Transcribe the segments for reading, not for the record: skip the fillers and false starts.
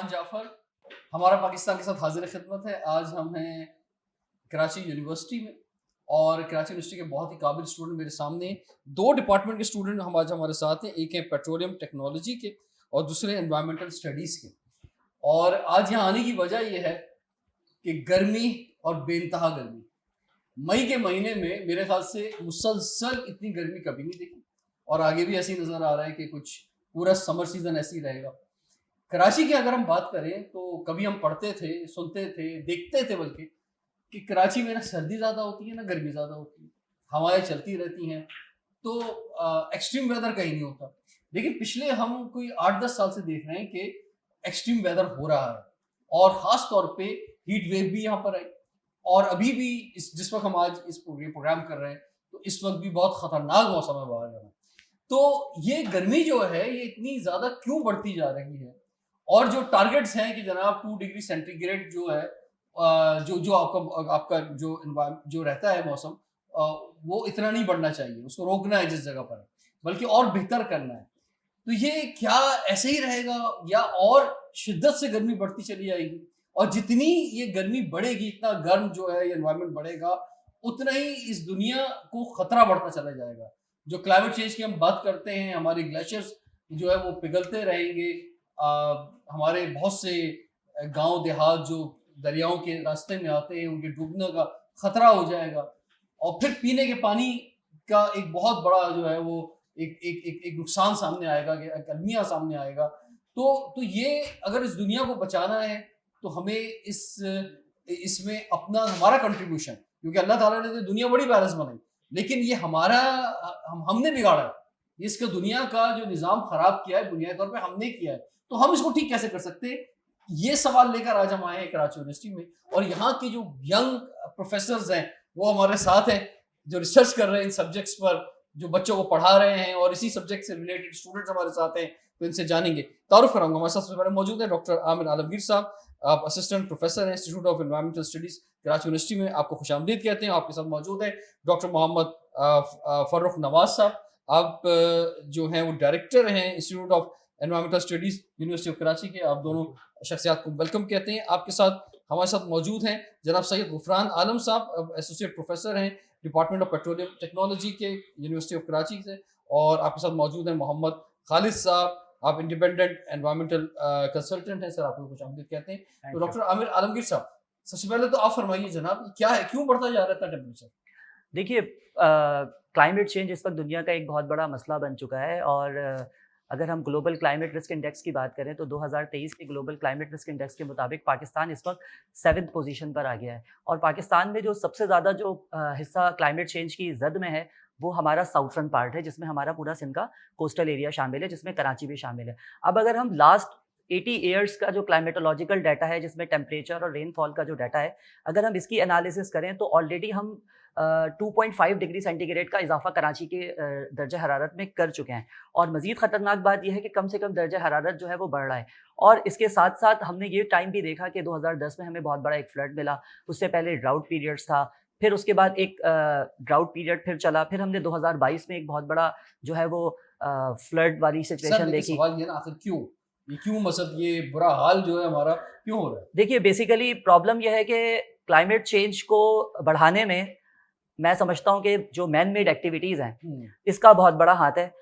रेहान जाफर, हमारा पाकिस्तान के साथ हाजिर खिदमत है। आज हम हैं कराची यूनिवर्सिटी में और कराची यूनिवर्सिटी के बहुत ही काबिल स्टूडेंट मेरे सामने। दो डिपार्टमेंट के स्टूडेंट आज हमारे साथ हैं, एक है पेट्रोलियम टेक्नोलॉजी के और दूसरे एनवायरमेंटल स्टडीज़ के। और आज यहाँ आने की वजह यह है कि गर्मी और बेइंतहा गर्मी, मई के महीने में मेरे ख्याल से मुसलसल इतनी गर्मी कभी नहीं देखी और आगे भी ऐसी नज़र आ रहा है कि कुछ पूरा समर सीजन ऐसे ही रहेगा। कराची की अगर हम बात करें तो कभी हम पढ़ते थे, सुनते थे, देखते थे बल्कि कि कराची में ना सर्दी ज़्यादा होती है ना गर्मी ज़्यादा होती है, हवाएं चलती रहती हैं, तो एक्सट्रीम वेदर कहीं नहीं होता। लेकिन पिछले हम कोई 8-10 साल से देख रहे हैं कि एक्सट्रीम वेदर हो रहा है और ख़ास तौर पे हीट वेव भी यहाँ पर आई। और अभी भी जिस वक्त हम आज इस प्रोग्राम कर रहे हैं तो इस वक्त भी बहुत ख़तरनाक मौसम है बाहर जाना। तो ये गर्मी जो है ये इतनी ज़्यादा क्यों बढ़ती जा रही है? और जो टारगेट्स हैं कि जनाब 2 डिग्री सेंटीग्रेड जो है, जो आपका जो रहता है मौसम, वो इतना नहीं बढ़ना चाहिए, उसको रोकना है जिस जगह पर, बल्कि और बेहतर करना है। तो ये क्या ऐसे ही रहेगा या और शिद्दत से गर्मी बढ़ती चली जाएगी? और जितनी ये गर्मी बढ़ेगी, इतना गर्म जो है ये एनवायरनमेंट बढ़ेगा, उतना ही इस दुनिया को खतरा बढ़ता चला जाएगा। जो क्लाइमेट चेंज की हम बात करते हैं, हमारे ग्लेशियर्स जो है वो पिघलते रहेंगे, हमारे बहुत से गांव देहात जो दरियाओं के रास्ते में आते हैं उनके डूबने का खतरा हो जाएगा। और फिर पीने के पानी का एक बहुत बड़ा जो है वो एक नुकसान सामने आएगा, अलमिया सामने आएगा। तो ये अगर इस दुनिया को बचाना है तो हमें इसमें अपना हमारा कंट्रीब्यूशन, क्योंकि अल्लाह ताला ने तो दुनिया बड़ी बैलेंस बनाई, लेकिन ये हमारा हमने बिगाड़ा है, इसका दुनिया का जो निज़ाम खराब किया है बुनियादी तौर पे हमने किया है। तो हम इसको ठीक कैसे कर सकते हैं? ये सवाल लेकर आज हम आए हैं कराची यूनिवर्सिटी में, और यहाँ के जो यंग प्रोफेसर्स हैं वो हमारे साथ हैं, जो रिसर्च कर रहे हैं इन सब्जेक्ट्स पर, जो बच्चों को पढ़ा रहे हैं, और इसी सब्जेक्ट से रिलेटेड स्टूडेंट्स हमारे साथ हैं। तो इनसे जानेंगे। तारुफ कराऊंगा, हमारे साथ सबसे पहले मौजूद है डॉक्टर आमिर आलमगीर साहब। आप असिस्टेंट प्रोफेसर हैं institute of environmental studies Karachi university में, आपको खुशामदीद कहते हैं। आपके साथ मौजूद है डॉक्टर मोहम्मद फर्रुख नवाज साहब। आप जो हैं वो डायरेक्टर हैं institute of environmental studies university of Karachi के। आप दोनों शख्सियात को वेलकम कहते हैं। आपके साथ हमारे साथ मौजूद हैं जनाब सैयद गुफरान आलम साहब, एसोसिएट प्रोफेसर हैं डिपार्टमेंट ऑफ पेट्रोलियम टेक्नोलॉजी के यूनिवर्सिटी ऑफ कराची से। और आपके साथ मौजूद हैं मोहम्मद खालिद साहब, आप इंडिपेंडेंट एनवायरमेंटल कंसल्टेंट हैं। सर, आपको खुशामदीद कहते हैं। तो डॉक्टर आमिर आलमगीर साहब, सबसे पहले तो आप फरमाइए जनाब, क्या है, क्यों बढ़ता जा रहा है इतना टेम्परेचर? देखिए, क्लाइमेट चेंज इस वक्त दुनिया का एक बहुत बड़ा मसला बन चुका है। और अगर हम ग्लोबल क्लाइमेट रिस्क इंडेक्स की बात करें तो 2023 के ग्लोबल क्लाइमेट रिस्क इंडेक्स के मुताबिक पाकिस्तान इस वक्त 7th पोजीशन पर आ गया है। और पाकिस्तान में जो सबसे ज़्यादा जो हिस्सा क्लाइमेट चेंज की जद में है वो हमारा साउथर्न पार्ट है, जिसमें हमारा पूरा सिंध का कोस्टल एरिया शामिल है, जिसमें कराची भी शामिल है। अब अगर हम लास्ट 80 ईयर्स का जो क्लाइमेटोलॉजिकल डाटा है, जिसमें टेम्परेचर और रेनफॉल का जो डाटा है, अगर हम इसकी एनालिसिस करें तो ऑलरेडी हम 2.5 डिग्री सेंटीग्रेड का इजाफा कराची के दर्जा हरारत में कर चुके हैं। और मज़ीद ख़तरनाक बात यह है कि कम से कम दर्जा हरारत जो है वो बढ़ रहा है। और इसके साथ साथ हमने ये टाइम भी देखा कि 2010 में हमें बहुत बड़ा एक फ्लड मिला, उससे पहले ड्राउट पीरियड्स था, फिर उसके बाद एक ड्राउट पीरियड फिर चला, फिर हमने 2022 में एक बहुत बड़ा जो है वो फ्लड वाली सिचुएशन देखी। सवाल ये ना, आखिर क्यों मतलब ये बुरा हाल जो है हमारा क्यों हो रहा है? देखिए, बेसिकली प्रॉब्लम यह है कि क्लाइमेट चेंज को बढ़ाने में मैं समझता हूँ कि जो मैन मेड एक्टिविटीज़ हैं इसका बहुत बड़ा हाथ है।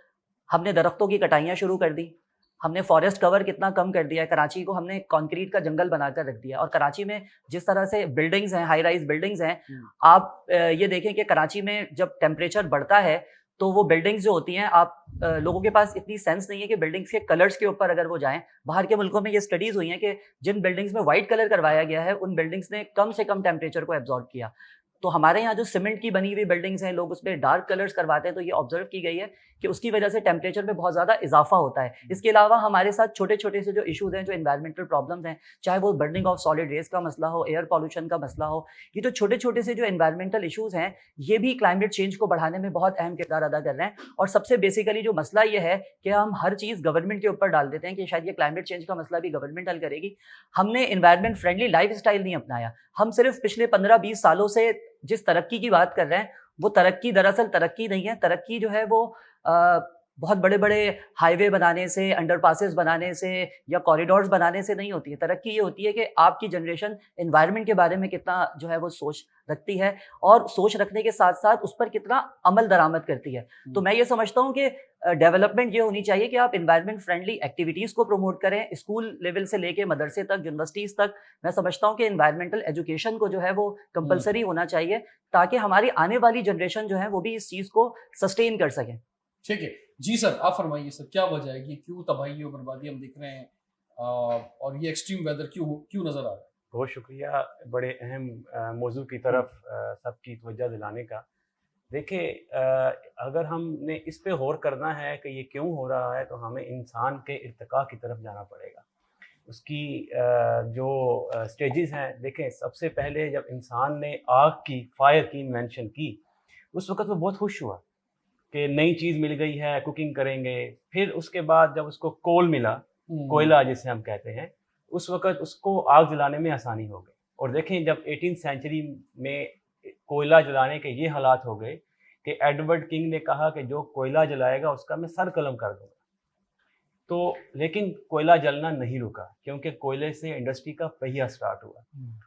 हमने दरख्तों की कटाइयाँ शुरू कर दी, हमने फॉरेस्ट कवर कितना कम कर दिया है, कराची को हमने कंक्रीट का जंगल बनाकर रख दिया। और कराची में जिस तरह से बिल्डिंग्स हैं, हाई राइज बिल्डिंग्स हैं, आप ये देखें कि कराची में जब टेम्परेचर बढ़ता है तो वो बिल्डिंग्स जो होती हैं, आप लोगों के पास इतनी सेंस नहीं है कि बिल्डिंग्स के कलर्स के ऊपर अगर वो जाएं। बाहर के मुल्कों में ये स्टडीज़ हुई हैं कि जिन बिल्डिंग्स में वाइट कलर करवाया गया है उन बिल्डिंग्स ने कम से कम टेम्परेचर को एब्जॉर्ब किया। तो हमारे यहाँ जो सीमेंट की बनी हुई बिल्डिंग्स हैं, लोग उसमें डार्क कलर्स करवाते हैं, तो ये ऑब्जर्व की गई है कि उसकी वजह से टेम्परेचर में बहुत ज़्यादा इजाफा होता है। इसके अलावा हमारे साथ छोटे छोटे से जो इशूज़ हैं, जो एनवायरमेंटल प्रॉब्लम्स हैं, चाहे वो बर्निंग ऑफ सॉलिड वेस्ट का मसला हो, एयर पॉल्यूशन का मसला हो, ये जो छोटे छोटे से जो एनवायरमेंटल इशूज़ हैं ये भी क्लाइमेट चेंज को बढ़ाने में बहुत अहम किरदार अदा कर रहे हैं। और सबसे बेसिकली जो मसला ये है कि हम हर चीज़ गवर्नमेंट के ऊपर डाल देते हैं कि शायद ये क्लाइमेट चेंज का मसला भी गवर्नमेंट हल करेगी। हमने एनवायरमेंट फ्रेंडली लाइफ स्टाइल नहीं अपनाया। हम सिर्फ पिछले 15-20 सालों से जिस तरक्की की बात कर रहे हैं वो तरक्की दरअसल तरक्की नहीं है। तरक्की जो है वो बहुत बड़े बड़े हाईवे बनाने से, अंडरपासेस बनाने से या कॉरिडोर्स बनाने से नहीं होती है। तरक्की ये होती है कि आपकी जनरेशन एनवायरनमेंट के बारे में कितना जो है वो सोच रखती है, और सोच रखने के साथ साथ उस पर कितना अमल दरामद करती है। तो मैं ये समझता हूँ कि डेवलपमेंट ये होनी चाहिए कि आप एनवायरनमेंट फ्रेंडली एक्टिविटीज़ को प्रमोट करें, स्कूल लेवल से लेके मदरसे तक, यूनिवर्सिटीज़ तक। मैं समझता हूँ कि एनवायरनमेंटल एजुकेशन को जो है वो कंपलसरी होना चाहिए, ताकि हमारी आने वाली जनरेशन जो है वो भी इस चीज़ को सस्टेन कर सके। ठीक है। जी सर, आप फरमाइए सर, क्या वजह है कि क्यों तबाही और बर्बादी हम देख रहे हैं और ये एक्सट्रीम वेदर क्यों नज़र आ रहा है? बहुत शुक्रिया बड़े अहम मौजू की तरफ सबकी तवज्जो दिलाने का। देखिए अगर हमने इस पे गौर करना है कि ये क्यों हो रहा है, तो हमें इंसान के इर्तिका की तरफ जाना पड़ेगा। उसकी जो स्टेजेस हैं, देखें सबसे पहले जब इंसान ने फायर की इन्वेंशन की, उस वक़्त वो बहुत खुश हुआ कि नई चीज़ मिल गई है, कुकिंग करेंगे। फिर उसके बाद जब उसको कोल मिला, कोयला जिसे हम कहते हैं, उस वक़्त उसको आग जलाने में आसानी हो गई। और देखें जब 18th सेंचुरी में कोयला जलाने के ये हालात हो गए कि एडवर्ड किंग ने कहा कि जो कोयला जलाएगा उसका मैं सर कलम कर दूँगा। तो लेकिन कोयला जलना नहीं रुका, क्योंकि कोयले से इंडस्ट्री का पहिया स्टार्ट हुआ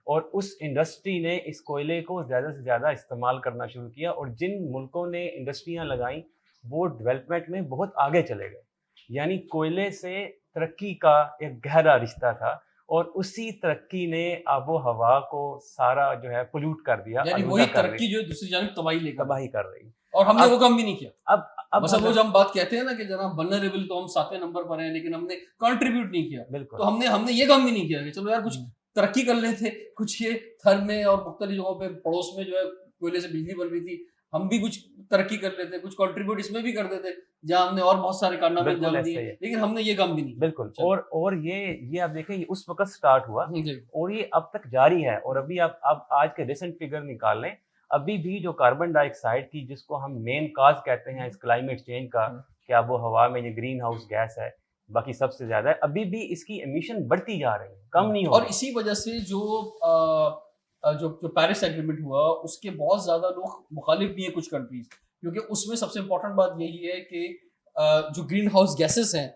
और उस इंडस्ट्री ने इस कोयले को ज़्यादा से ज़्यादा इस्तेमाल करना शुरू किया, और जिन मुल्कों ने इंडस्ट्रियाँ लगाईं वो डेवलपमेंट में बहुत आगे चले गए। यानी कोयले से तरक्की का एक गहरा रिश्ता था, और उसी तरक्की ने आबो हवा को सारा जो है पोल्यूट कर दिया, यानी आलूदा वही कर तरक्की रही, जो है दूसरी जानिब तबाही कर रही है। और और हमने अब वो काम भी नहीं किया। अब मतलब वो जब हम बात कहते हैं ना कि जनाब वल्नरेबल, तो हम 7वें नंबर पर हैं, लेकिन हमने कंट्रीब्यूट नहीं किया। बिल्कुल तो हमने ये काम भी नहीं किया कि चलो यार कुछ तरक्की कर लेते, कुछ ये थर में और मुख्तलिफ जगहों पे पड़ोस में जो है कोयले से बिजली बन रही थी, हम भी कुछ तरक्की कर लेते, कुछ कंट्रीब्यूट इसमें भी कर देते, जहाँ हमने और बहुत सारे कारनामे बिल्कुल अंजाम ऐसे दिए, ही है। लेकिन हमने ये काम भी नहीं किया। बिल्कुल। चलो। और ये आप देखें, ये उस वक़्त स्टार्ट हुआ जी। और ये अब तक जारी है। और अभी आप आज के रिसेंट फिगर निकाल लें, अभी भी जो कार्बन डाइऑक्साइड की, जिसको हम मेन काज़ कहते हैं इस क्लाइमेट चेंज का, कि अब वो हवा में ये ग्रीन हाउस गैस है, बाकी सबसे ज़्यादा है, अभी भी इसकी एमिशन बढ़ती जा रही है, कम नहीं हो और रही। इसी वजह से जो पेरिस एग्रीमेंट हुआ, उसके बहुत ज़्यादा लोग मुखालिफ भी हैं, कुछ कंट्रीज़, क्योंकि उसमें सबसे इम्पोर्टेंट बात यही है कि जो ग्रीन हाउस गैसेस हैं,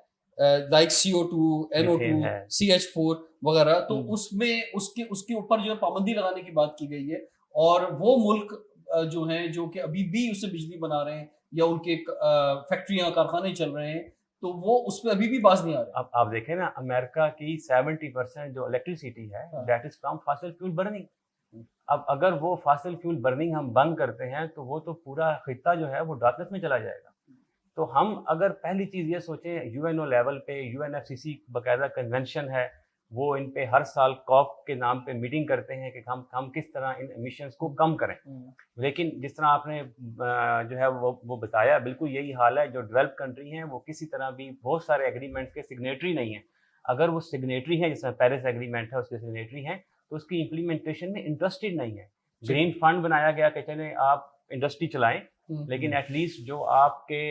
लाइक CO2, मीथेन NO2, है। CH4 वगैरह, तो उसमें उसके ऊपर जो है पाबंदी लगाने की बात की गई है। और वो मुल्क जो हैं, जो कि अभी भी उससे बिजली बना रहे हैं या उनके फैक्ट्रियाँ, कारखाने चल रहे हैं, तो वो उस पे अभी भी बाज नहीं आ रहे। अब आप देखें ना, अमेरिका की 70% जो इलेक्ट्रिसिटी है, हाँ। That is from fossil fuel burning. अब अगर वो फॉसिल फ्यूल बर्निंग हम बंद करते हैं, तो वो तो पूरा खित्ता जो है वो डार्कनेस में चला जाएगा। तो हम अगर पहली चीज़ ये सोचें, यूएनओ लेवल पे यूएनएफसीसी बाकायदा कन्वेंशन है, वो इन पे हर साल कॉप के नाम पे मीटिंग करते हैं कि हम किस तरह इन एमिशंस को कम करें। लेकिन जिस तरह आपने जो है वो बताया, बिल्कुल यही हाल है। जो डेवलप कंट्री हैं वो किसी तरह भी बहुत सारे एग्रीमेंट्स के सिग्नेटरी नहीं हैं। अगर वो सिग्नेटरी हैं, जैसे पेरिस एग्रीमेंट है उसके सिग्नेटरी हैं, तो उसकी इम्प्लीमेंटेशन में इंटरेस्टेड नहीं है। ग्रीन फंड बनाया गया कि चलें आप इंडस्ट्री चलाएं, लेकिन एटलीस्ट जो आपके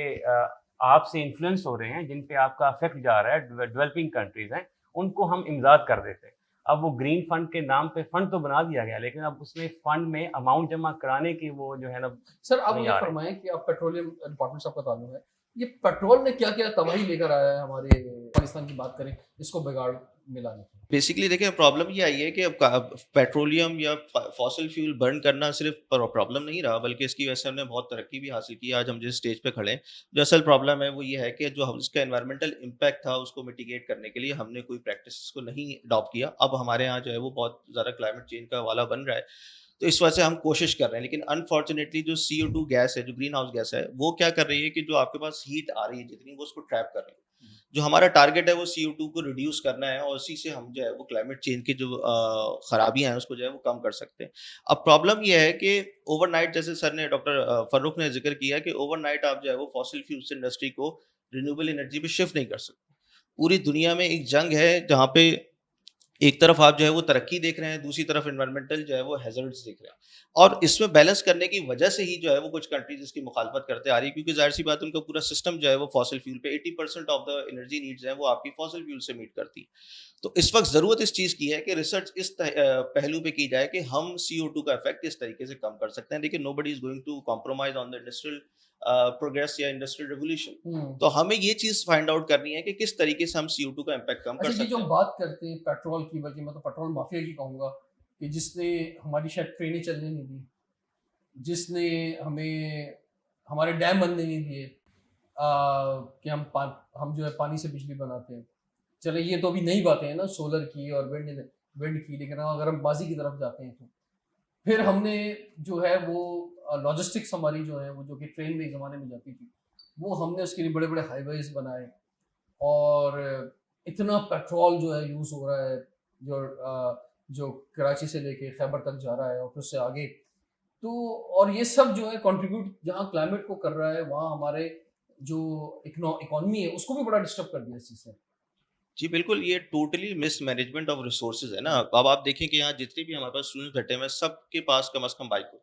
आपसे इन्फ्लुएंस हो रहे हैं, जिन पे आपका इफेक्ट जा रहा है, डेवलपिंग कंट्रीज हैं, उनको हम इमदाद कर देते हैं। अब वो ग्रीन फंड के नाम पे फंड तो बना दिया गया, लेकिन अब उसमें फंड में अमाउंट जमा कराने की वो जो है ना। सर आप नहीं मुझे आ रहे। फरमाएं कि आप पेट्रोलियम डिपार्टमेंट से आपका ताल्लुक है, ये पेट्रोल ने क्या क्या तबाही लेकर आया है हमारे पाकिस्तान की बात करें, इसको बिगाड़ मिलाने की। बेसिकली देखिए, प्रॉब्लम ये आई है कि अब पेट्रोलियम या फॉसिल फ्यूल बर्न करना सिर्फ प्रॉब्लम नहीं रहा, बल्कि इसकी वजह से हमने बहुत तरक्की भी हासिल की। आज हम जिस स्टेज पे खड़े हैं, जो असल प्रॉब्लम है वो ये है कि जो हम इसका एनवायरमेंटल इम्पैक्ट था, उसको मिटिगेट करने के लिए हमने कोई प्रैक्टिस को नहीं अडॉप्ट किया। अब हमारे यहाँ जो है वो बहुत ज़्यादा क्लाइमेट चेंज का वाला बन रहा है, तो इस वजह से हम कोशिश कर रहे हैं। लेकिन अनफॉर्चुनेटली जो CO2 गैस है, जो ग्रीन हाउस गैस है, वो क्या कर रही है कि जो आपके पास हीट आ रही है जितनी, वो उसको ट्रैप कर रही है। जो हमारा टारगेट है वो CO2 को रिड्यूस करना है, और उसी से हम जो है वो क्लाइमेट चेंज की जो खराबियां हैं उसको जो है वो कम कर सकते हैं। अब प्रॉब्लम ये है कि ओवरनाइट, जैसे सर ने, डॉक्टर फर्रुख ने जिक्र किया कि ओवरनाइट आप जो है वो फॉसिल फ्यूल्स इंडस्ट्री को रिन्यूएबल एनर्जी पे शिफ्ट नहीं कर सकते। पूरी दुनिया में एक जंग है जहाँ पे एक तरफ आप जो है वो तरक्की देख रहे हैं, दूसरी तरफ एनवायरमेंटल जो है वो हैजर्ड्स देख रहे हैं, और इसमें बैलेंस करने की वजह से ही जो है वो कुछ कंट्रीज इसकी मुखालफत करते आ रही है, क्योंकि जाहिर सी बात है उनका पूरा सिस्टम जो है वो फॉसिल फ्यूल पे 80% ऑफ द एनर्जी नीड्स है वो आपकी फॉसिल फ्यूल से मीट करती है। तो इस वक्त ज़रूरत इस चीज़ की है कि रिसर्च इस पहलू पे की जाए कि हम CO2 का इफेक्ट इस तरीके से कम कर सकते हैं। लेकिन nobody is going to compromise on the industrial progress या इंडस्ट्रियल रेवोल्यूशन। तो हमें ये चीज़ फाइंड आउट करनी है कि किस तरीके से हम CO2 का इम्पैक्ट कम कर अच्छा, ये सकते जो हम हैं। बात करते हैं पेट्रोल की, बल्कि मैं तो पेट्रोल माफिया की कहूँगा, कि जिसने हमारी शायद ट्रेनें चलने नहीं दी, जिसने हमें हमारे डैम बनने नहीं दिए, कि हम जो है पानी से बिजली बनाते हैं। चले, ये तो अभी नई बातें हैं ना, सोलर की और विंड की, लेकिन अगर हम बाजी की तरफ जाते हैं तो फिर हमने जो है वो लॉजिस्टिक्स हमारी जो है वो, जो कि ट्रेन में एक ज़माने में जाती थी, वो हमने उसके लिए बड़े बड़े हाईवेज बनाए, और इतना पेट्रोल जो है यूज़ हो रहा है, जो कराची से लेके खैबर तक जा रहा है और फिर उससे आगे। तो और ये सब जो है कंट्रीब्यूट जहाँ क्लाइमेट को कर रहा है, वहाँ हमारे जो इकोनॉमी है उसको भी बड़ा डिस्टर्ब कर दिया इस चीज़ से। जी, बिल्कुल, ये टोटली मिसमैनेजमेंट ऑफ रिसोर्सेज़ है ना। अब आप देखें कि यहाँ जितने भी हमारे पास स्टूडेंट्स बैठे हुए हैं, सबके पास कम से कम बाइक होती है।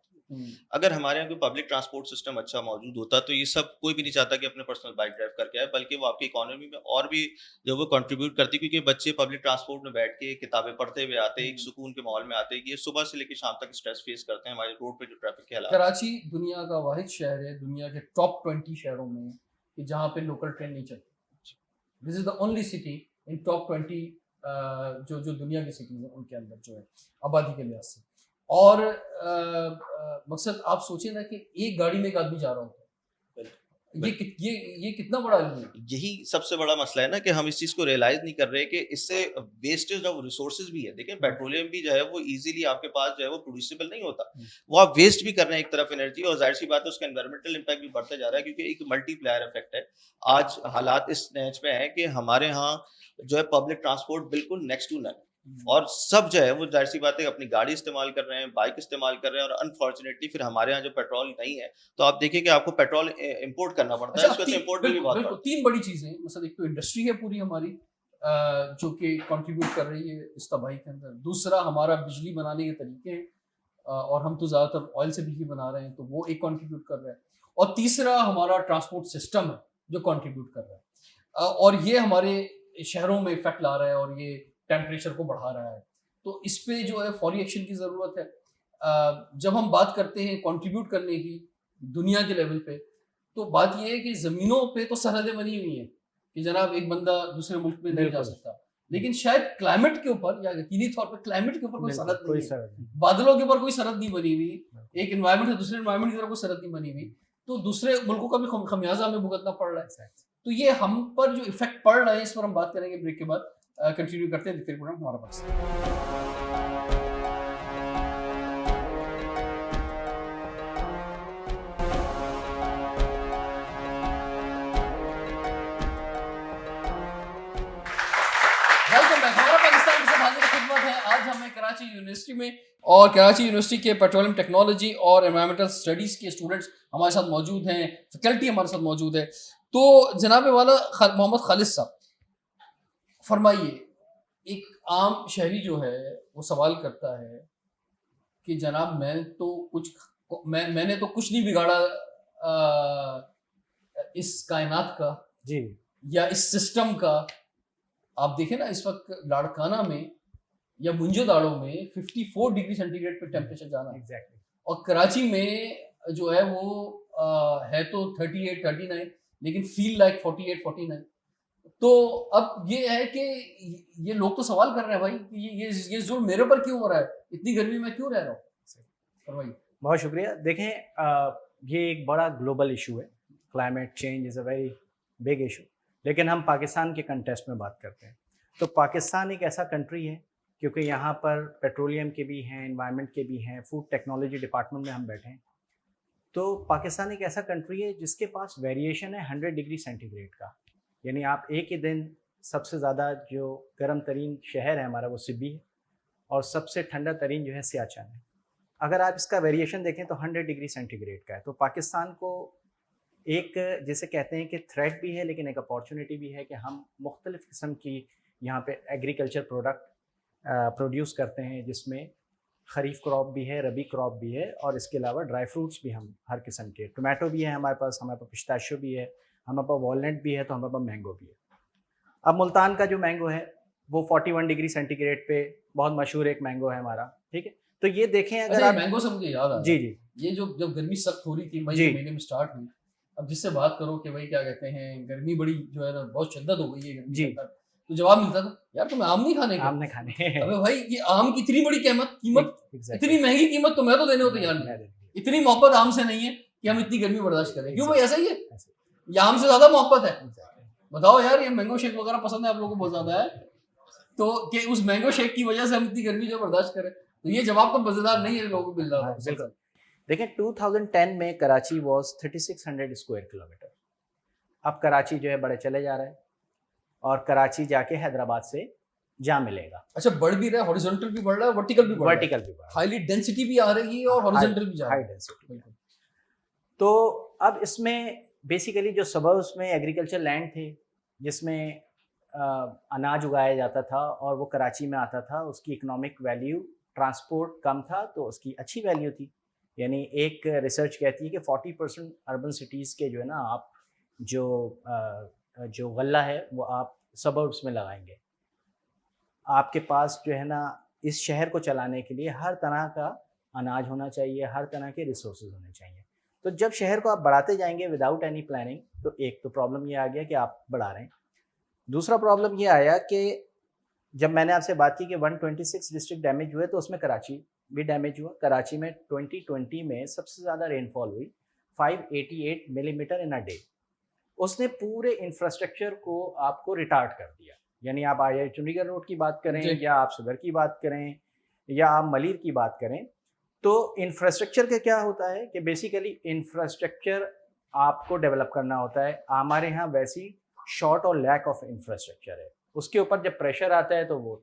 अगर हमारे यहाँ कोई पब्लिक ट्रांसपोर्ट सिस्टम अच्छा मौजूद होता, तो ये सब कोई भी नहीं चाहता कि अपने पर्सनल बाइक ड्राइव करके आए, बल्कि वो आपकी इकोनॉमी में और भी जो वो कंट्रीब्यूट करती, क्योंकि बच्चे पब्लिक ट्रांसपोर्ट में बैठ के किताबें पढ़ते हुए आते हैं, एक सुकून के माहौल में आते हैं। ये सुबह से लेके शाम तक स्ट्रेस फेस करते हैं हमारे रोड पे जो ट्रैफिक के हालात हैं। कराची दुनिया का वाहिद शहर है, दुनिया के टॉप 20 शहरों में, कि जहाँ पे लोकल ट्रेन नहीं चलती। This is the only city in top 20 जो दुनिया की सिटीज हैं उनके अंदर जो है आबादी के लिहाज से। और मकसद आप सोचिए ना कि एक गाड़ी में एक आदमी जा रहा होता है, ये कितना बड़ा इल्म है। यही सबसे बड़ा मसला है ना कि हम इस चीज़ को रियलाइज़ नहीं कर रहे कि इससे वेस्टेज ऑफ रिसोर्सेज भी है। देखिए, पेट्रोलियम भी जो है वो ईज़िली आपके पास जो है वो प्रोड्यूसिबल नहीं होता। वो आप वेस्ट भी कर रहे हैं एक तरफ एनर्जी, और ज़ाहिर-सी बात है उसका एनवायरमेंटल इम्पैक्ट भी बढ़ता जा रहा है, क्योंकि एक मल्टीप्लायर इफेक्ट है। आज हालात इस नैच पे हैं कि हमारे यहाँ जो है पब्लिक ट्रांसपोर्ट बिल्कुल नेक्स्ट टू नन, और सब जो है वो ज़ाहिर-सी बात है अपनी गाड़ी इस्तेमाल कर रहे हैं, बाइक इस्तेमाल कर रहे हैं, और अनफॉर्चुनेटली फिर हमारे यहाँ जो पेट्रोल नहीं है, तो आप देखिए कि आपको पेट्रोल इंपोर्ट करना पड़ता है। अच्छा, इस वजह से इंपोर्ट बिल भी बहुत बिल्कुल बढ़ता है। 3 बड़ी चीजें हैं। मतलब एक तो इंडस्ट्री है पूरी हमारी, जो कि कंट्रीब्यूट कर रही है इस तबाही के अंदर। दूसरा हमारा बिजली बनाने के तरीके हैं, और हम तो ज़्यादातर ऑयल से बिजली बना रहे हैं, तो वो एक कंट्रीब्यूट कर रहा है। और तीसरा हमारा ट्रांसपोर्ट सिस्टम है जो कंट्रीब्यूट कर रहा है, और ये हमारे शहरों में इफेक्ट ला रहा है, और ये टेम्परेचर को बढ़ा रहा है। तो इस पे जो है फौरी एक्शन की ज़रूरत है। जब हम बात करते हैं कंट्रीब्यूट करने की दुनिया के लेवल पे, तो बात ये है कि ज़मीनों पे तो सरहदें बनी हुई हैं कि जनाब एक बंदा दूसरे मुल्क में नहीं जा सकता, लेकिन शायद क्लाइमेट के ऊपर, या यकीनी तौर पर क्लाइमेट के ऊपर कोई सरहद नहीं है। बादलों के ऊपर कोई सरहद नहीं बनी हुई, एक एनवायरनमेंट से दूसरे एनवायरनमेंट की तरफ कोई सरहद नहीं बनी हुई, तो दूसरे मुल्कों का भी खमियाजा हमें भुगतना पड़ रहा है। तो ये हम पर जो इफेक्ट पड़ रहा है, इस पर हम बात करेंगे ब्रेक के बाद। कंटिन्यू करते हैं, देखते प्रोग्राम हमारा पास। Welcome back. हमारा पाकिस्तान के साथ हाजिर खिदमत है। आज हमें कराची यूनिवर्सिटी में, और कराची यूनिवर्सिटी के पेट्रोलियम टेक्नोलॉजी और एनवायरमेंटल स्टडीज़ के स्टूडेंट्स हमारे साथ मौजूद हैं, फैकल्टी हमारे साथ मौजूद है। तो जनाब वाला मोहम्मद खालिद साहब, फरमाइए, एक आम शहरी जो है वो सवाल करता है कि जनाब मैंने तो कुछ नहीं बिगाड़ा इस कायनात का जी या इस सिस्टम का। आप देखें ना, इस वक्त लाड़काना में या मुंजो दाड़ो में 54 डिग्री सेंटीग्रेड पे टेम्परेचर जाना है, एग्जैक्टली। और कराची में जो है वो है तो 38 39, लेकिन फील लाइक 48 49। तो अब ये है कि ये लोग तो सवाल कर रहे हैं भाई कि ये जुल्म मेरे ऊपर क्यों हो रहा है, इतनी गर्मी में क्यों रह रहा हूँ। फरमाइए। बहुत शुक्रिया। देखें, ये एक बड़ा ग्लोबल इशू है। Climate change is a very big issue, लेकिन हम पाकिस्तान के कंटेस्ट में बात करते हैं तो पाकिस्तान एक ऐसा कंट्री है, क्योंकि यहाँ पर पेट्रोलियम के भी हैं, एनवायरनमेंट के भी हैं, फूड टेक्नोलॉजी डिपार्टमेंट में हम बैठे हैं। तो पाकिस्तान एक ऐसा कंट्री है जिसके पास वेरिएशन है 100 डिग्री सेंटीग्रेड का। यानी आप एक ही दिन, सबसे ज़्यादा जो गर्म तरीन शहर है हमारा वो सिब्बी है, और सबसे ठंडा तरीन जो है सियाचिन है। अगर आप इसका वेरिएशन देखें तो 100 डिग्री सेंटीग्रेड का है। तो पाकिस्तान को एक, जिसे कहते हैं कि थ्रेट भी है, लेकिन एक अपॉर्चुनिटी भी है कि हम मुख्तलिफ़ किस्म की यहाँ पे एग्रीकल्चर प्रोडक्ट प्रोड्यूस करते हैं, जिसमें खरीफ क्रॉप भी है, रबी क्रॉप भी है, और इसके अलावा ड्राई फ्रूट्स भी हम हर किस्म के, टोमेटो भी है हमारे पास पिस्ताशियो भी है, हमारे पास वॉलनट भी है, तो हमारे पास मैंगो भी है। अब मुल्तान का जो मैंगो है वो 41 डिग्री सेंटीग्रेड पे बहुत मशहूर एक मैंगो है हमारा, ठीक है। तो ये देखें, अगर आप मैंगो से मुझे याद आ जी जी ये जब गर्मी सख्त हो रही थी, मई जी। के महीने में स्टार्ट हुई, अब जिससे बात करो कि भाई क्या कहते हैं गर्मी बड़ी जो है ना बहुत शिद्दत हो गई है गर्मी जी। के अंदर, तो जवाब मिलता था यार तुम्हें आम नहीं खाने का। आम नहीं खाने। अबे भाई ये आम की इतनी बड़ी कीमत Exactly. इतनी महंगी कीमत तो मैं तो देने को तैयार नहीं, मैं दे दूंगी। इतनी मोहब्बत आम से नहीं है कि हम इतनी गर्मी बर्दाश्त करें। क्यों भाई ऐसा ही है, ऐसे। या आम से ज्यादा मोहब्बत है? Exactly. बताओ यार, ये मैंगो शेक वगैरह पसंद है आप लोगों को बहुत ज्यादा है, तो कि उस मैंगो शेक की वजह से हम इतनी गर्मी जो बर्दाश्त करें? तो ये जवाब तो मजेदार नहीं है लोगों को मिल रहा हाँ, था। बिल्कुल। देखिए 2010 में कराची वॉज 3600 स्क्वायर किलोमीटर। अब कराची जो है बड़े चले जा रहा है और कराची जाके हैदराबाद से जा मिलेगा। अच्छा, बढ़ भी रहा है, हॉरिजॉन्टल भी बढ़ रहा है, वर्टिकल भी बढ़ रहा है, वर्टिकल भी बढ़ा, हाईली डेंसिटी भी आ रही है और हॉरिजॉन्टल भी जा रहा हाई है। डेंसिटी। तो अब इसमें बेसिकली जो सबर्ब्स में एग्रीकल्चर लैंड थे जिसमें अनाज उगाया जाता था और वो कराची में आता था, उसकी इकोनॉमिक वैल्यू, ट्रांसपोर्ट कम था तो उसकी अच्छी वैल्यू थी। यानी एक रिसर्च कहती है कि 40% अर्बन सिटीज़ के जो है ना आप जो गल्ला है वो आप सबर्ब्स में लगाएंगे, आपके पास जो है ना इस शहर को चलाने के लिए हर तरह का अनाज होना चाहिए, हर तरह के रिसोर्सेज होने चाहिए। तो जब शहर को आप बढ़ाते जाएंगे विदाउट एनी प्लानिंग, तो एक तो प्रॉब्लम ये आ गया कि आप बढ़ा रहे हैं। दूसरा प्रॉब्लम ये आया कि जब मैंने आपसे बात की कि 126 डिस्ट्रिक्ट डैमेज हुए तो उसमें कराची भी डैमेज हुआ। कराची में 2020 में सबसे ज़्यादा रेनफॉल हुई 588 मिलीमीटर इन अ डे। उसने पूरे इंफ्रास्ट्रक्चर को आपको रिटार्ड कर दिया। यानी आप आई चंडीगढ़ रोड की बात करें या आप सदर की बात करें या आप मलिर की बात करें, तो इंफ्रास्ट्रक्चर का क्या होता है कि बेसिकली इंफ्रास्ट्रक्चर आपको डेवलप करना होता है। हमारे यहाँ वैसी शॉर्ट और लैक ऑफ इंफ्रास्ट्रक्चर है, उसके ऊपर जब प्रेशर आता है तो वो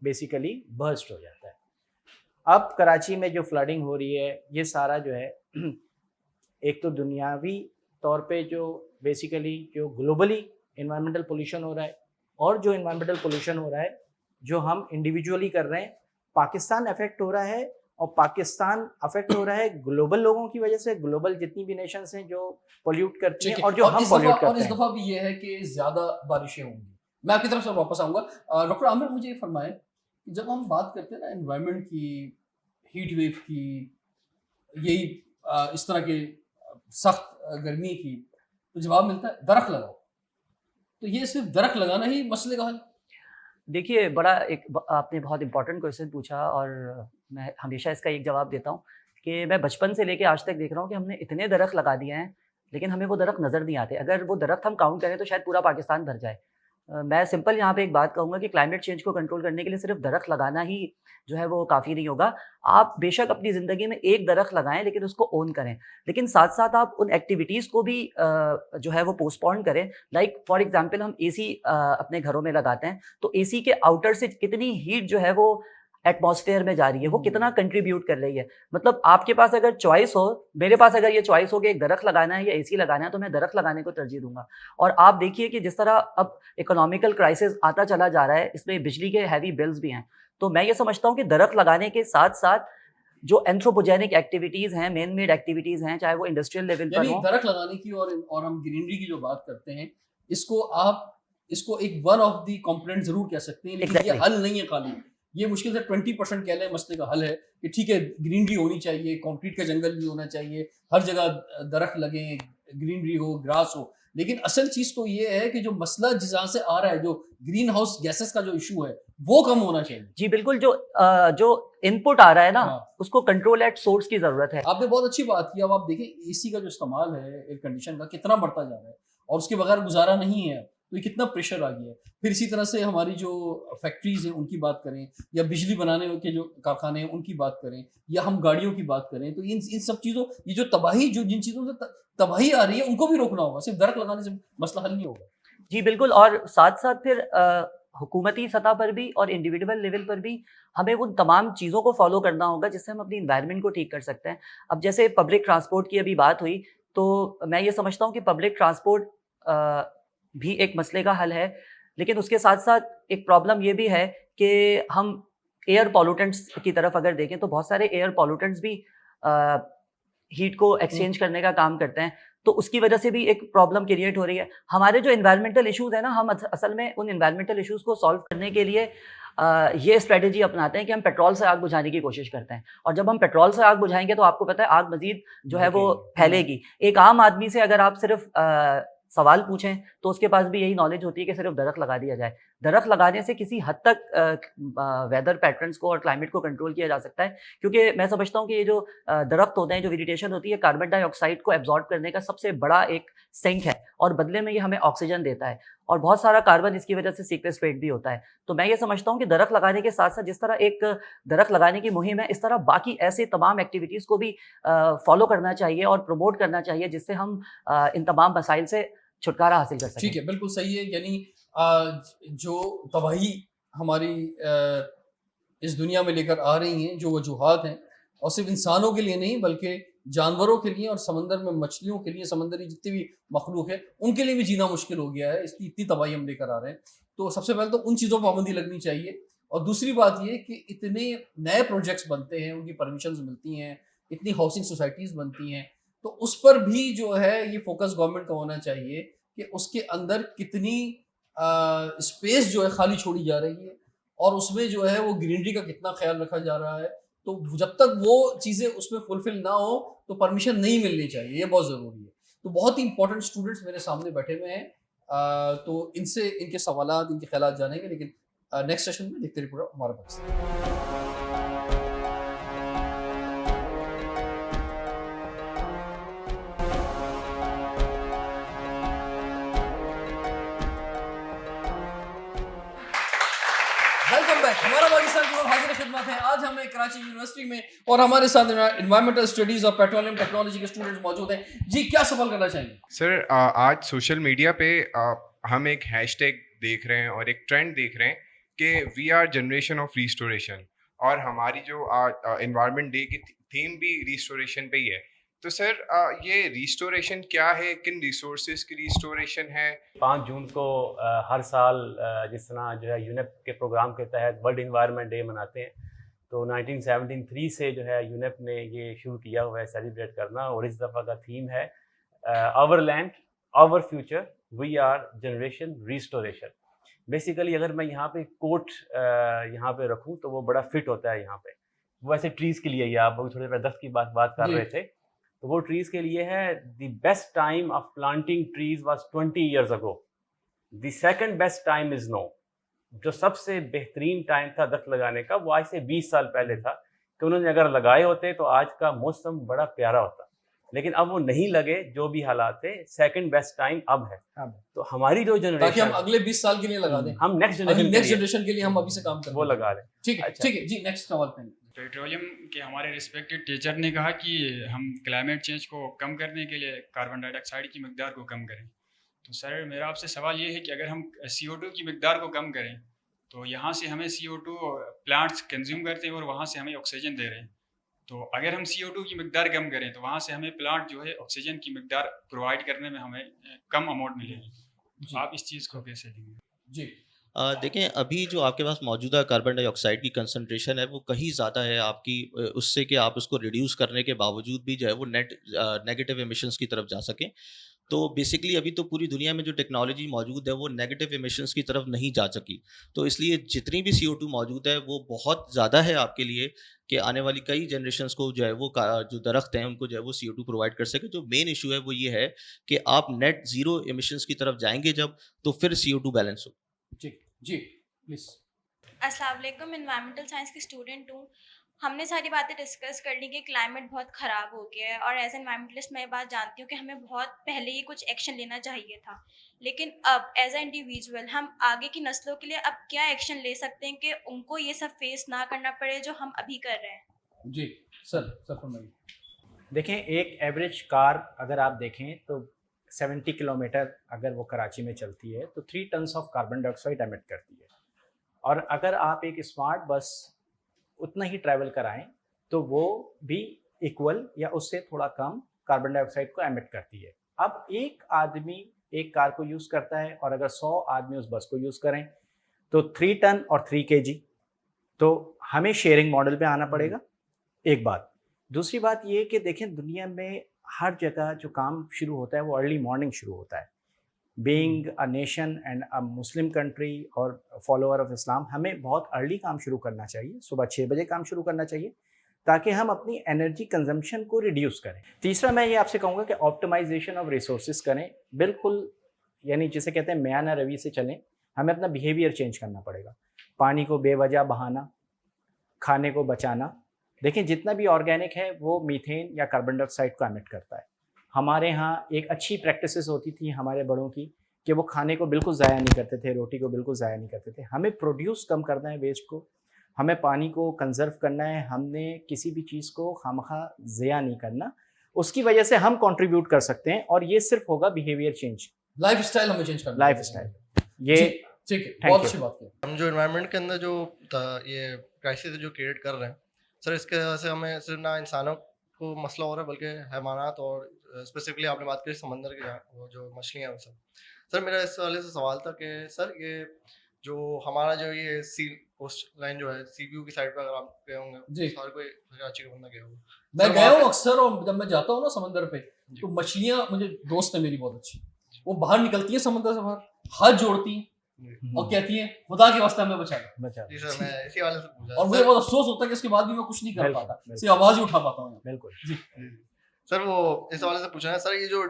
बेसिकली बर्स्ट हो जाता है। अब कराची में जो फ्लडिंग हो रही है ये सारा जो है एक तो दुनियावी तौर पे जो बेसिकली जो ग्लोबली इन्वायरमेंटल पोल्यूशन हो रहा है और जो इन्वायरमेंटल पोल्यूशन हो रहा है जो हम इंडिविजुअली कर रहे हैं, पाकिस्तान अफेक्ट हो रहा है और पाकिस्तान अफेक्ट हो रहा है ग्लोबल लोगों की वजह से। ग्लोबल जितनी भी नेशंस हैं जो पोल्यूट करती हैं और जो हम पोल्यूट करते हैं। और इस दफा भी ये है कि ज्यादा बारिशें होंगी। मैं आपकी तरफ से वापस आऊंगा। डॉक्टर आमिर, मुझे ये फरमाएं कि जब हम बात करते हैं ना एनवायरनमेंट की, हीट वेव की, यही इस तरह के सख्त गर्मी की, तो जवाब मिलता है दरख्त लगाओ। तो ये सिर्फ दरख्त लगाना ही मसले का हल? देखिए आपने बहुत इंपॉर्टेंट क्वेश्चन पूछा और मैं हमेशा इसका एक जवाब देता हूँ कि मैं बचपन से लेके आज तक देख रहा हूँ कि हमने इतने दरख्त लगा दिए हैं लेकिन हमें वो दरख्त नज़र नहीं आते। अगर वो दरख्त हम काउंट करें तो शायद पूरा पाकिस्तान भर जाए। मैं सिंपल यहाँ पे एक बात कहूँगा कि क्लाइमेट चेंज को कंट्रोल करने के लिए सिर्फ दरख्त लगाना ही जो है वो काफ़ी नहीं होगा। आप बेशक अपनी ज़िंदगी में एक दरख्त लगाएं लेकिन उसको ओन करें, लेकिन साथ साथ आप उन एक्टिविटीज़ को भी जो है वो पोस्टपोन करें। लाइक फॉर एग्जांपल हम एसी अपने घरों में लगाते हैं तो एसी के आउटर से कितनी हीट जो है वो एटमॉस्फेयर में जा रही है, वो कितना कंट्रीब्यूट कर रही है। मतलब आपके पास अगर चॉइस हो, मेरे पास अगर ये चॉइस हो कि एक दरख्त लगाना है या एसी लगाना है, तो मैं दरख्त लगाने को तरजीह दूंगा। और आप देखिए कि जिस तरह अब इकोनॉमिकल क्राइसिस आता चला जा रहा है, इसमें बिजली के हैवी बिल्स भी हैं, तो मैं ये समझता हूँ कि दरख्त लगाने के साथ साथ जो एंथ्रोपोजेनिक एक्टिविटीज़ हैं, मैन मेड एक्टिविटीज़ हैं, चाहे वो इंडस्ट्रियल लेवल पर हो। दरख्त लगाने की और हम ग्रीनरी की जो बात करते हैं, इसको एक वन ऑफ द कंपोनेंट जरूर कह सकते हैं, लेकिन ये हल नहीं है खाली। ये मुश्किल से 20% कह लें मसले का हल है कि ठीक है ग्रीनरी होनी चाहिए, कंक्रीट का जंगल भी होना चाहिए, हर जगह दरख्त लगें, ग्रीनरी हो, ग्रास हो, लेकिन असल चीज तो ये है कि जो मसला जहाँ से आ रहा है, जो ग्रीन हाउस गैसेस का जो इशू है, वो कम होना चाहिए। जी बिल्कुल, जो इनपुट आ रहा है ना, उसको कंट्रोल एट सोर्स की जरूरत है। आपने बहुत अच्छी बात की। अब आप देखें एसी का जो इस्तेमाल है, एयर कंडीशन का, कितना बढ़ता जा रहा है और उसके बगैर गुजारा नहीं है, तो ये कितना प्रेशर आ गया है। फिर इसी तरह से हमारी जो फैक्ट्रीज हैं उनकी बात करें, या बिजली बनाने के जो कारखाने हैं उनकी बात करें, या हम गाड़ियों की बात करें, तो इन सब चीज़ों, ये जो तबाही, जो जिन चीज़ों से तबाही आ रही है, उनको भी रोकना होगा। सिर्फ दरख्त लगाने से मसला हल नहीं होगा। जी बिल्कुल, और साथ साथ फिर हुकूमती सतह पर भी और इंडिविजुअल लेवल पर भी हमें उन तमाम चीज़ों को फॉलो करना होगा जिससे हम अपनी इन्वायरमेंट को ठीक कर सकते हैं। अब जैसे पब्लिक ट्रांसपोर्ट की अभी बात हुई, तो मैं ये समझता हूँ कि पब्लिक ट्रांसपोर्ट भी एक मसले का हल है, लेकिन उसके साथ साथ एक प्रॉब्लम ये भी है कि हम एयर पॉल्यूटेंट्स की तरफ अगर देखें तो बहुत सारे एयर पॉल्यूटेंट्स भी हीट को एक्सचेंज करने का काम करते हैं, तो उसकी वजह से भी एक प्रॉब्लम क्रिएट हो रही है। हमारे जो इन्वायरमेंटल इश्यूज़ हैं ना, हम असल में उन इन्वायरमेंटल इश्यूज़ को सॉल्व करने के लिए ये स्ट्रेटजी अपनाते हैं कि हम पेट्रोल से आग बुझाने की कोशिश करते हैं, और जब हम पेट्रोल से आग बुझाएंगे तो आपको पता है आग मजीद जो है वो फैलेगी। एक आम आदमी से अगर आप सिर्फ सवाल पूछें तो उसके पास भी यही नॉलेज होती है कि सिर्फ दरख्त लगा दिया जाए। दरख्त लगाने से किसी हद तक वेदर पैटर्न्स को और क्लाइमेट को कंट्रोल किया जा सकता है, क्योंकि मैं समझता हूँ कि ये जो दरख्त होते हैं, जो वेजिटेशन होती है, कार्बन डाइऑक्साइड को एब्जॉर्ब करने का सबसे बड़ा एक सिंक है, और बदले में ये हमें ऑक्सीजन देता है, और बहुत सारा कार्बन इसकी वजह से सीक्वेस्ट्रेट भी होता है। तो मैं ये समझता हूँ कि दरख्त लगाने के साथ साथ जिस तरह एक दरख्त लगाने की मुहिम है, इस तरह बाकी ऐसे तमाम एक्टिविटीज़ को भी फॉलो करना चाहिए और प्रमोट करना चाहिए, जिससे हम इन तमाम मसाइल से छुटकारा हासिल कर सकें। ठीक है, बिल्कुल सही है। यानी जो तबाही हमारी इस दुनिया में लेकर आ रही हैं, जो वजूहात हैं, और सिर्फ इंसानों के लिए नहीं बल्कि जानवरों के लिए और समंदर में मछलियों के लिए, समंदरी जितनी भी मखलूक है उनके लिए भी जीना मुश्किल हो गया है, इसकी इतनी तबाही हम लेकर आ रहे हैं। तो सबसे पहले तो उन चीज़ों पर पाबंदी लगनी चाहिए, और दूसरी बात ये कि इतने नए प्रोजेक्ट्स बनते हैं, उनकी परमिशंस मिलती हैं, इतनी हाउसिंग सोसाइटीज़ बनती हैं, तो उस पर भी जो है ये फोकस गवर्नमेंट का होना चाहिए कि उसके अंदर कितनी स्पेस जो है खाली छोड़ी जा रही है, और उसमें जो है वो ग्रीनरी का कितना ख्याल रखा जा रहा है। तो जब तक वो चीज़ें उसमें फुलफिल ना हो तो परमिशन नहीं मिलनी चाहिए, ये बहुत ज़रूरी है। तो बहुत ही इंपॉर्टेंट स्टूडेंट्स मेरे सामने बैठे हुए हैं, तो इनसे इनके सवालात, इनके ख्यालात जानेंगे, लेकिन नेक्स्ट सेशन में देखते रहिए पूरा हमारा पाकिस्तान। Welcome back. हमारा पाकिस्तान की ओर हाजिर खिदमत है। आज हमें कराची यूनिवर्सिटी में और हमारे साथ एनवायरमेंटल स्टडीज और पेट्रोलियम टेक्नोलॉजी के स्टूडेंट्स मौजूद हैं। जी, क्या सवाल करना चाहेंगे? सर आज सोशल मीडिया पे हम एक हैशटैग देख रहे हैं और एक ट्रेंड देख रहे हैं कि we are generation of restoration, और हमारी जो एनवायरनमेंट डे की थीम भी रिस्टोरेशन पे ही है। तो सर ये रिस्टोरेशन क्या है, किन रिसोर्सेज की रिस्टोरेशन है? 5 जून को हर साल जिस तरह जो है यूनेप के प्रोग्राम के तहत वर्ल्ड इन्वायरमेंट डे मनाते हैं, तो 1973 से जो है यूनेप ने ये शुरू किया हुआ है सेलिब्रेट करना, और इस दफ़ा का थीम है our land our future we are generation restoration. Basically अगर मैं यहाँ पे कोट यहाँ पे रखूँ तो वो बड़ा फिट होता है यहाँ पे। वैसे ट्रीज़ के लिए, या आप थोड़े दरख्त की बात कर रहे थे, तो वो ट्रीज़ के लिए है the best time of planting trees was 20 years ago, the second best time is now. जो सबसे बेहतरीन टाइम था दरख्त लगाने का वो आज से 20 साल पहले था, कि उन्होंने अगर लगाए होते तो आज का मौसम बड़ा प्यारा होता, लेकिन अब वो नहीं लगे, जो भी हालात है, सेकंड बेस्ट टाइम अब है। तो हमारी जो जनरेशन, ताकि हम अगले 20 साल के लिए लगा दें, हम नेक्स्ट जनरेशन के लिए हम अभी से काम करें, वो लगा दें। ठीक है, अच्छा। ठीक है जी। नेक्स्ट सवाल पे पेट्रोलियम के हमारे रिस्पेक्टेड टीचर ने कहा कि हम क्लाइमेट चेंज को कम करने के लिए कार्बन डाइऑक्साइड की मकदार को कम करें। तो सर मेरा आपसे सवाल ये है कि अगर हम CO2 की मकदार को कम करें तो यहाँ से हमें CO2 प्लांट्स कंज्यूम करते हैं और वहाँ से हमें ऑक्सीजन दे रहे हैं। तो अगर हम CO2 की मकदार कम करें तो वहाँ से हमें प्लांट जो है ऑक्सीजन की मकदार प्रोवाइड करने में हमें कम अमाउंट मिलेगी। तो आप इस चीज़ को कैसे देंगे? जी, देखें, अभी जो आपके पास मौजूदा कार्बन डाइऑक्साइड की कंसंट्रेशन है वो कहीं ज़्यादा है आपकी, उससे कि आप उसको रिड्यूस करने के बावजूद भी जो है वो नेगेटिव एमिशंस की तरफ जा सकें। तो बेसिकली अभी तो पूरी दुनिया में जो टेक्नोलॉजी मौजूद है वो नेगेटिव एमिशंस की तरफ नहीं जा सकी, तो इसलिए जितनी भी CO2 मौजूद है वो बहुत ज़्यादा है आपके लिए कि आने वाली कई जनरेशंस को जो है वो जो दरख्त हैं उनको जो है वो CO2 प्रोवाइड कर सके। जो मेन इशू है वो ये है कि आप नेट ज़ीरो एमिशंस की तरफ जाएंगे जब, तो फिर CO2 बैलेंस हो। जी प्लीज। अस्सलाम वालेकुम, एनवायरमेंटल साइंस की स्टूडेंट हूँ। हमने सारी बातें डिस्कस कर ली कि क्लाइमेट बहुत ख़राब हो गया है, और एज एनवायरमेंटलिस्ट मैं ये बात जानती हूँ कि हमें बहुत पहले ही कुछ एक्शन लेना चाहिए था, लेकिन अब एज ए इंडिविजुअल हम आगे की नस्लों के लिए अब क्या एक्शन ले सकते हैं कि उनको ये सब फेस ना करना पड़े जो हम अभी कर रहे हैं? जी सर फरमाइए। देखें, एक एवरेज कार अगर आप देखें तो 70 किलोमीटर अगर वो कराची में चलती है तो 3 tons of carbon dioxide emit करती है, और अगर आप एक स्मार्ट बस उतना ही ट्रैवल कराएं तो वो भी इक्वल या उससे थोड़ा कम कार्बन डाइऑक्साइड को एमिट करती है। अब एक आदमी एक कार को यूज़ करता है, और अगर 100 आदमी उस बस को यूज़ करें तो 3 टन और 3 kg, तो हमें शेयरिंग मॉडल पे आना पड़ेगा, एक बात। दूसरी बात ये कि देखें, दुनिया में हर जगह जो काम शुरू होता है वो अर्ली मॉर्निंग शुरू होता है। Being a nation and a Muslim country और फॉलोअर ऑफ इस्लाम, हमें बहुत अर्ली काम शुरू करना चाहिए, सुबह 6 बजे काम शुरू करना चाहिए, ताकि हम अपनी एनर्जी कंजम्पशन को रिड्यूस करें। तीसरा मैं ये आपसे कहूँगा कि ऑप्टिमाइजेशन ऑफ रिसोर्सेज करें, बिल्कुल, यानी जिसे कहते हैं म्याना रवि से चलें। हमें अपना बिहेवियर चेंज करना पड़ेगा। पानी को बेवजह बहाना, खाने को बचाना। देखें, जितना भी ऑर्गेनिक है वो मीथेन या कार्बन डाइऑक्साइड को एमिट करता है। हमारे यहाँ एक अच्छी प्रैक्टिसेस होती थी हमारे बड़ों की कि वो खाने को बिल्कुल ज़ाया नहीं करते थे, रोटी को बिल्कुल ज़ाया नहीं करते थे। हमें प्रोड्यूस कम करना है वेस्ट को, हमें पानी को कंजर्व करना है, हमने किसी भी चीज़ को खामखा ज़िया नहीं करना। उसकी वजह से हम कंट्रीब्यूट कर सकते हैं, और ये सिर्फ होगा बिहेवियर चेंज, लाइफस्टाइल हमें चेंज करना लाइफस्टाइल। ये ठीक है, Thank बहुत you. अच्छी बात की। हम जो एनवायरनमेंट के अंदर जो ये क्राइसिस जो क्रिएट कर रहे हैं सर, इसके वजह से हमें सिर्फ ना इंसानों को मसला हो रहा है बल्कि हैवानात और स्पेसिफिकली आपने बात करी समंदर के वो जो मछलियाँ हैं सब। सर मेरा इस वाले से सवाल था कि सर ये जो हमारा जो ये सी कोस्ट लाइन जो है सी व्यू की साइड पर अगर आप गए होंगे, जी। हर कोई कराची का बंदा गया होगा। मैं सर, गया वहाँ हूँ अक्सर, और जब मैं जाता हूँ ना समंदर पे, तो मछलियाँ, मुझे दोस्त है मेरी बहुत अच्छी, वो बाहर निकलती है समंदर से बाहर, हाथ जोड़ती हैं और कहती हैं खुदा के वास्ते हमें बचा लो। बचा जी सर, मैं इसी वाले से पूछा और मुझे सर। बहुत अफसोस होता है कि इसके बाद भी मैं कुछ नहीं कर बिल्कुल, पाता, बिल्कुल। सिर्फ आवाज ही उठा पाता हूँ। बिल्कुल। सर वो इस हवाले से पूछना है सर, ये जो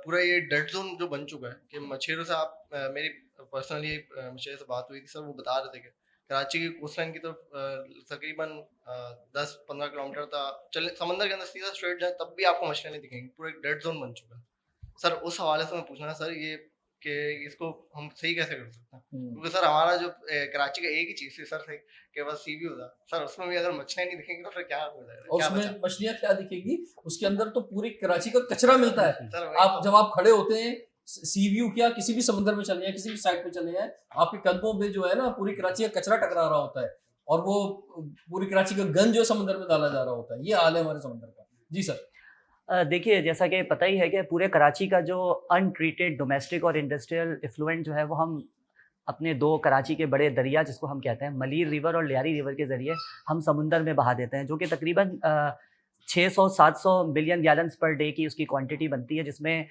पूरा ये डेड जोन जो बन चुका है कि मछेरों से आप मेरी पर्सनली मछेरे से बात हुई थी सर, वो बता रहे थे कि कराची की कोस्ट लाइन की तरफ तकरीबन 10-15 किलोमीटर तक चले समंदर के अंदर सीधा स्ट्रेट जाए तब भी आपको मछलियाँ नहीं दिखेंगी, पूरा एक डेड जोन बन चुका है सर। उस हवाले से मैं पूछना है सर ये कि इसको हम सही कैसे कर सकते हैं, क्योंकि सर हमारा जो कराची का एक ही चीज़ है सर से कि बस सी व्यू था सर, उसमें भी अगर मछलियाँ नहीं दिखेंगी तो फिर क्या हो जाएगा, और क्या उसमें मछलियाँ क्या दिखेगी, उसके अंदर तो पूरी कराची का कचरा मिलता है। सर आप जब आप खड़े होते हैं सी व्यू क्या किसी भी समंदर में चले जाएं, किसी भी साइड पे चले जाएं, आपके कदमों पे जो है ना पूरी कराची का कचरा टकरा रहा होता है, और वो पूरी कराची का गंज जो समंदर में डाला जा रहा होता है। ये हाल है हमारे समंदर का। जी सर। देखिए, जैसा कि पता ही है कि पूरे कराची का जो अनट्रीटेड डोमेस्टिक और इंडस्ट्रियल इफ्लुएंट जो है वो हम अपने दो कराची के बड़े दरिया जिसको हम कहते हैं मलीर रिवर और लियारी रिवर के ज़रिए हम समुंदर में बहा देते हैं, जो कि तकरीबन 600-700 बिलियन गैलन्स पर डे की उसकी क्वांटिटी बनती है, जिसमें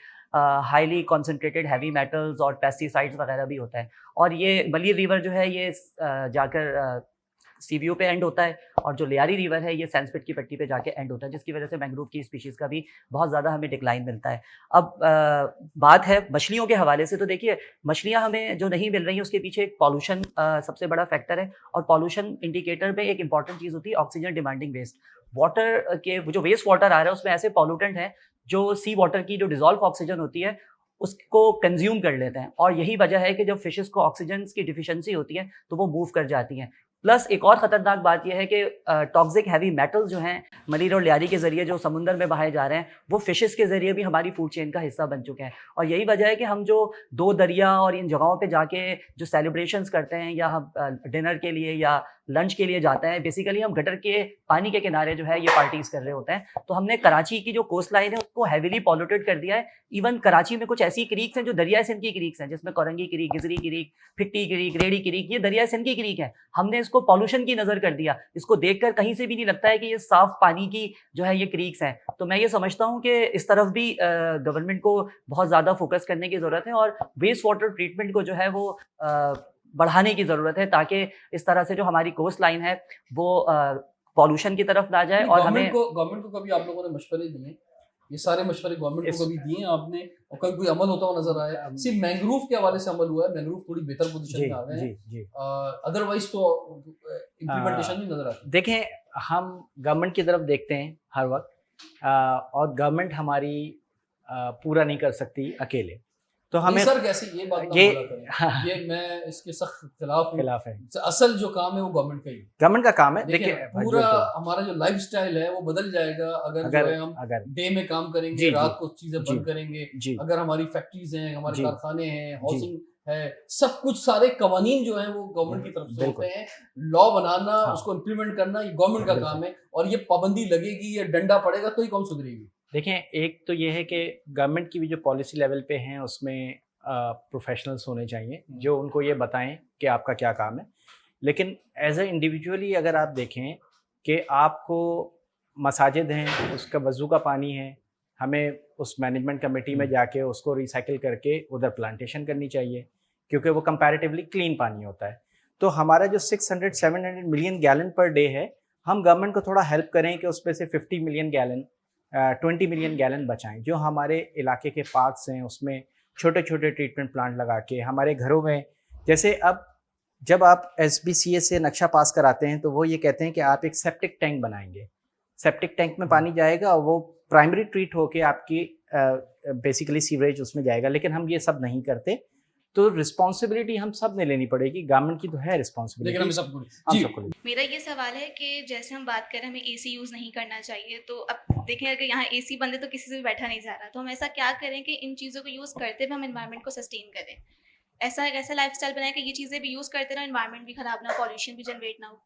हाईली कॉन्सेंट्रेटेड हैवी मेटल्स और पेस्टिसाइड्स वगैरह भी होता है। और ये मलीर रिवर जो है ये जाकर सीवीओ पे एंड होता है, और जो लियारी रिवर है ये सैंडस्पिट की पट्टी पे जाके एंड होता है, जिसकी वजह से मैंग्रोव की स्पीशीज़ का भी बहुत ज़्यादा हमें डिक्लाइन मिलता है। अब बात है मछलियों के हवाले से, तो देखिए मछलियाँ हमें जो नहीं मिल रही हैं उसके पीछे एक पॉल्यूशन सबसे बड़ा फैक्टर है, और पॉल्यूशन इंडिकेटर में एक इंपॉर्टेंट चीज़ होती है ऑक्सीजन डिमांडिंग वेस्ट। वाटर के जो वेस्ट वाटर आ रहा है उसमें ऐसे पॉल्यूटेंट हैं जो सी वाटर की जो डिजॉल्व ऑक्सीजन होती है उसको कंज्यूम कर लेते हैं, और यही वजह है कि जब फिशेस को ऑक्सीजन की डिफिशिएंसी होती है तो वो मूव कर जाती हैं। प्लस एक और ख़तरनाक बात यह है कि टॉक्सिक हैवी मेटल्स जो हैं मलीर और लियारी के ज़रिए जो समुंदर में बहाए जा रहे हैं वो फिशेस के ज़रिए भी हमारी फूड चेन का हिस्सा बन चुके हैं, और यही वजह है कि हम जो दो दरिया और इन जगहों पे जाके जो सेलिब्रेशंस करते हैं या हम डिनर के लिए या लंच के लिए जाते हैं, बेसिकली हम गटर के पानी के किनारे जो है ये पार्टीज़ कर रहे होते हैं। तो हमने कराची की जो कोस्ट लाइन है उसको हैविली पॉल्यूटेड कर दिया है। इवन कराची में कुछ ऐसी क्रीक्स हैं जो दरिया सिंध की क्रीक्स हैं, जिसमें Korangi creek, Gizri creek, Phitti creek, Rehri creek, ये दरिया सिंध की क्रीक है। हमने इसको पॉल्यूशन की नज़र कर दिया, इसको देखकर कहीं से भी नहीं लगता है कि ये साफ पानी की जो है ये क्रीक्स हैं। तो मैं ये समझता हूँ कि इस तरफ भी गवर्नमेंट को बहुत ज़्यादा फोकस करने की ज़रूरत है, और वेस्ट वाटर ट्रीटमेंट को जो है वो बढ़ाने की ज़रूरत है, ताकि इस तरह से जो हमारी कोस्ट लाइन है वो पॉल्यूशन की तरफ ना जाए। और हमें गवर्नमेंट को कभी आप लोगों ने मशवरे दिए, ये सारे मशवरे गवर्नमेंट को कभी दिए आपने, और कभी कोई अमल होता हुआ नजर आया? सिर्फ मैंग्रोव के हवाले से अमल हुआ है, मैंग्रोव थोड़ी बेहतर पोजीशन में आ गए हैं, अदरवाइज तो इम्प्लीमेंटेशन नहीं नजर आता। देखें, हम गवर्नमेंट की तरफ देखते हैं हर वक्त, और गवर्नमेंट हमारी पूरा नहीं कर सकती अकेले, तो हमें सर कैसे ये बात ना बोला करें, ये मैं इसके सख्त खिलाफ है। असल जो काम है वो गवर्नमेंट का ही, गवर्नमेंट का काम है। देखिए पूरा हमारा जो लाइफस्टाइल है वो बदल जाएगा अगर हम डे में काम करेंगे, रात को चीजें बंद करेंगे। अगर हमारी फैक्ट्रीज हैं, हमारे कारखाने हैं, हाउसिंग है, सब कुछ सारे कवानीन जो हैं वो गवर्नमेंट की तरफ से होते हैं। लॉ बनाना, उसको इम्प्लीमेंट करना ये गवर्नमेंट का काम है, और ये पाबंदी लगेगी या डंडा पड़ेगा तो ही कौन सुधरेगी। देखें, एक तो ये है कि गवर्नमेंट की भी जो पॉलिसी लेवल पे हैं उसमें प्रोफेशनल्स होने चाहिए जो उनको ये बताएं कि आपका क्या काम है, लेकिन एज ए इंडिविजुअली अगर आप देखें कि आपको मसाजिद हैं, उसका वज़ू का पानी है, हमें उस मैनेजमेंट कमेटी में जाके उसको रिसाइकिल करके उधर प्लांटेशन करनी चाहिए, क्योंकि वो कंपैरेटिवली क्लीन पानी होता है। तो हमारा जो 600-700 मिलियन गैलन पर डे है, हम गवर्नमेंट को थोड़ा हेल्प करें कि उस पे से 50 मिलियन गैलन 20 मिलियन गैलन बचाएं। जो हमारे इलाके के पार्क्स हैं उसमें छोटे छोटे ट्रीटमेंट प्लांट लगा के, हमारे घरों में जैसे अब जब आप SBCA से नक्शा पास कराते हैं तो वो ये कहते हैं कि आप एक सेप्टिक टैंक बनाएंगे, सेप्टिक टैंक में पानी जाएगा और वो प्राइमरी ट्रीट होके आपकी बेसिकली सीवरेज उसमें जाएगा। लेकिन हम ये सब नहीं करते, तो रिस्पॉन्सिबिलिटी हम सब ने लेनी पड़ेगी, गवर्नमेंट की तो है रिस्पॉन्सिबिलिटी, लेकिन हम सबको हम सबको लेनी। मेरा ये सवाल है कि जैसे हम बात करें हमें एसी यूज़ नहीं करना चाहिए, तो अब देखें अगर यहाँ एसी बंद है तो किसी से भी बैठा नहीं जा रहा, तो हम ऐसा क्या करें कि इन चीज़ों को यूज़ करते हुए हम एनवायरनमेंट को सस्टेन करें, ऐसा लाइफस्टाइल बनाएं कि ये चीज़ें भी यूज़ करते रहो, एनवायरनमेंट भी ख़राब ना हो, पॉल्यूशन भी जनरेट ना हो।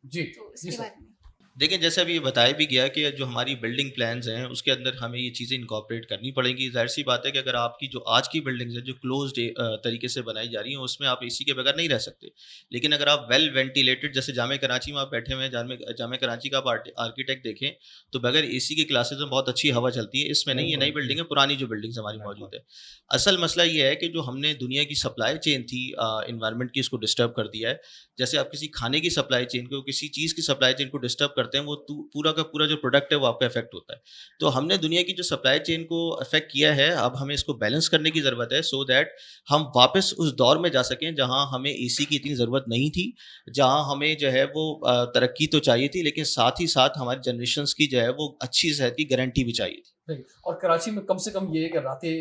जी तो जी इसके सर। बारे में देखिए जैसे अभी ये बताया भी गया कि जो हमारी बिल्डिंग प्लान्स हैं उसके अंदर हमें ये चीज़ें इनकॉर्पोरेट करनी पड़ेंगी। ज़ाहिर सी बात है कि अगर आपकी जो आज की बिल्डिंग्स हैं जो क्लोज्ड तरीके से बनाई जा रही हैं उसमें आप एसी के बगैर नहीं रह सकते। लेकिन अगर आप वेल वेंटिलेटेड, जैसे जामे कराची में आप बैठे हुए हैं, जामे कराची का आप आर्किटेक्ट देखें तो बगैर एसी के क्लासेज में बहुत अच्छी हवा चलती है। इसमें नहीं, ये नई बिल्डिंग है, पुरानी जो बिल्डिंग्स हमारी मौजूद है। असल मसला ये है कि जो हमने दुनिया की सप्लाई चेन थी इन्वायरमेंट की, इसको डिस्टर्ब कर दिया है। जैसे आप किसी खाने की सप्लाई चेन को, किसी चीज़ की सप्लाई चेन को डिस्टर्ब करते हैं, वो पूरा का पूरा जो प्रोडक्ट है वो आपका इफेक्ट होता है। तो हमने दुनिया की जो सप्लाई चेन को इफेक्ट किया है, अब हमें इसको बैलेंस करने की ज़रूरत है, सो दैट हम वापस उस दौर में जा सकें जहां हमें एसी की इतनी ज़रूरत नहीं थी, जहां हमें जो है वो तरक्की तो चाहिए थी, लेकिन साथ ही साथ हमारी जनरेशन्स की जो है वो अच्छी सेहत की गारंटी भी चाहिए थी। और कराची में कम से कम ये है कि रातें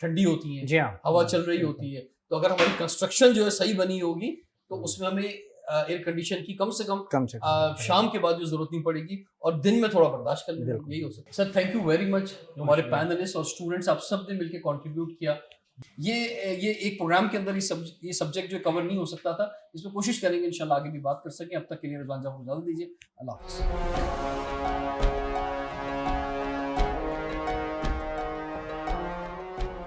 ठंडी होती हैं, जी हाँ, हवा चल रही होती है, तो अगर हमारी कंस्ट्रक्शन जो है सही बनी होगी तो उसमें हमें एयर कंडीशन की कम से कम शाम के बाद जो जरूरत नहीं पड़ेगी और दिन में थोड़ा बर्दाश्त कर लेंगे, यही हो सकता है। Sir thank you very much, हमारे पैनलिस्ट और स्टूडेंट्स आप सब ने मिलकर कंट्रीब्यूट किया। ये एक प्रोग्राम के अंदर ये सब्जेक्ट जो कवर नहीं हो सकता था, इसमें कोशिश करेंगे इंशाल्लाह आगे भी बात कर सकें। अब तक के लिए रिजवान जाफर को इजाजत दीजिए, अल्लाह हाफ़िज़।